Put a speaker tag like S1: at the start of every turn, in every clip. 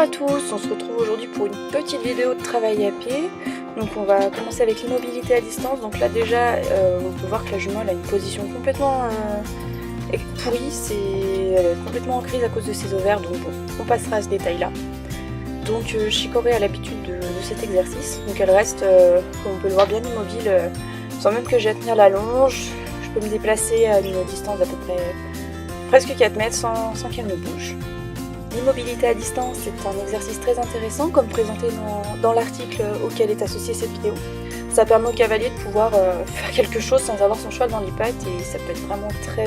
S1: à tous, on se retrouve aujourd'hui pour une petite vidéo de travail à pied. Donc on va commencer avec l'immobilité à distance. Donc là déjà on peut voir que la jument elle a une position complètement pourrie, elle est complètement en crise à cause de ses ovaires, donc bon, on passera à ce détail là. Donc Chicorée a l'habitude de cet exercice, donc elle reste, comme on peut le voir, bien immobile, sans même que j'ai à tenir la longe. Je peux me déplacer à une distance d'à peu près presque 4 mètres sans qu'elle ne bouge. L'immobilité à distance est un exercice très intéressant, comme présenté dans l'article auquel est associée cette vidéo. Ça permet au cavalier de pouvoir faire quelque chose sans avoir son cheval dans les pattes, et ça peut être vraiment très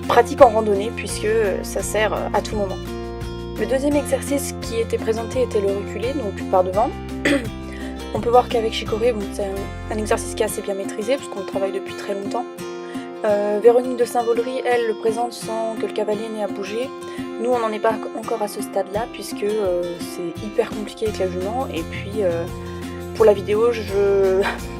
S1: pratique en randonnée, puisque ça sert à tout moment. Le deuxième exercice qui était présenté était le reculé, donc par devant. On peut voir qu'avec Chicorée, bon, c'est un exercice qui est assez bien maîtrisé, puisqu'on le travaille depuis très longtemps. Véronique de Saint-Vaudry, elle, le présente sans que le cavalier n'ait à bouger. Nous, on n'en est pas encore à ce stade-là, puisque c'est hyper compliqué avec la jument. Et puis, pour la vidéo, je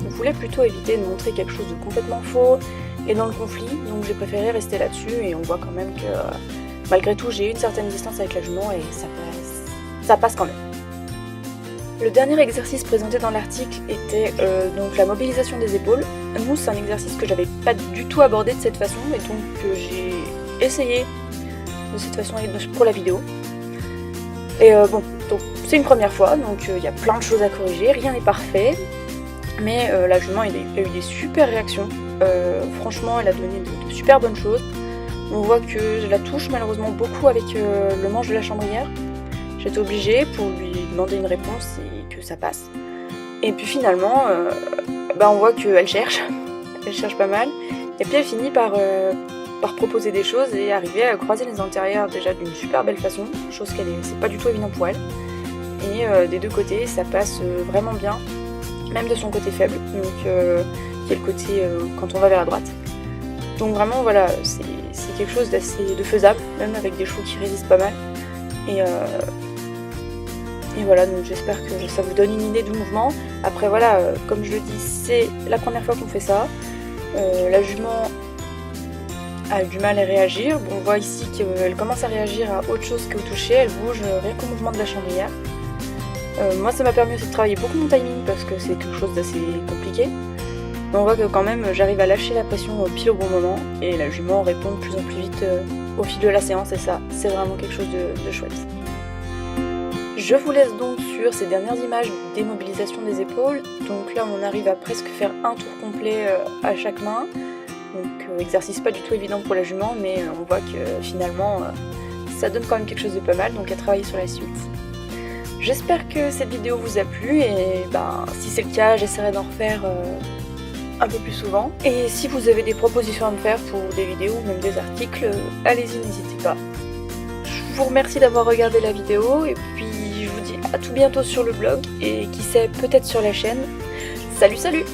S1: voulais plutôt éviter de montrer quelque chose de complètement faux et dans le conflit. Donc j'ai préféré rester là-dessus, et on voit quand même que, malgré tout, j'ai une certaine distance avec la jument, et ça passe quand même. Le dernier exercice présenté dans l'article était donc la mobilisation des épaules. Nous, c'est un exercice que j'avais pas du tout abordé de cette façon, et donc j'ai essayé de cette façon pour la vidéo. Et bon, donc c'est une première fois, donc il y a plein de choses à corriger, rien n'est parfait, mais la jument elle a eu des super réactions. Franchement, elle a donné de super bonnes choses. On voit que je la touche malheureusement beaucoup avec le manche de la chambrière. J'étais obligée pour lui demander une réponse et que ça passe. Et puis finalement, on voit qu'elle cherche pas mal. Et puis elle finit par proposer des choses et arriver à croiser les antérieurs déjà d'une super belle façon, chose c'est pas du tout évident pour elle. Et des deux côtés, ça passe vraiment bien, même de son côté faible, donc qui est le côté quand on va vers la droite. Donc vraiment voilà, c'est quelque chose de faisable, même avec des chevaux qui résistent pas mal. Et voilà, donc j'espère que ça vous donne une idée du mouvement. Après voilà, comme je le dis, c'est la première fois qu'on fait ça. La jument a du mal à réagir. Bon, on voit ici qu'elle commence à réagir à autre chose qu'au toucher. Elle bouge rien qu'au mouvement de la chambrière. Moi, ça m'a permis aussi de travailler beaucoup mon timing, parce que c'est quelque chose d'assez compliqué. Mais on voit que quand même j'arrive à lâcher la pression pile au bon moment, et la jument répond de plus en plus vite au fil de la séance, et ça, c'est vraiment quelque chose de chouette. Je vous laisse donc sur ces dernières images d'immobilisation des épaules. Donc là on arrive à presque faire un tour complet à chaque main. Donc exercice pas du tout évident pour la jument, mais on voit que finalement ça donne quand même quelque chose de pas mal, donc à travailler sur la suite. J'espère que cette vidéo vous a plu, et si c'est le cas, j'essaierai d'en refaire un peu plus souvent. Et si vous avez des propositions à me faire pour des vidéos ou même des articles, allez-y, n'hésitez pas. Je vous remercie d'avoir regardé la vidéo, et puis je vous dis à tout bientôt sur le blog, et qui sait, peut-être sur la chaîne. Salut!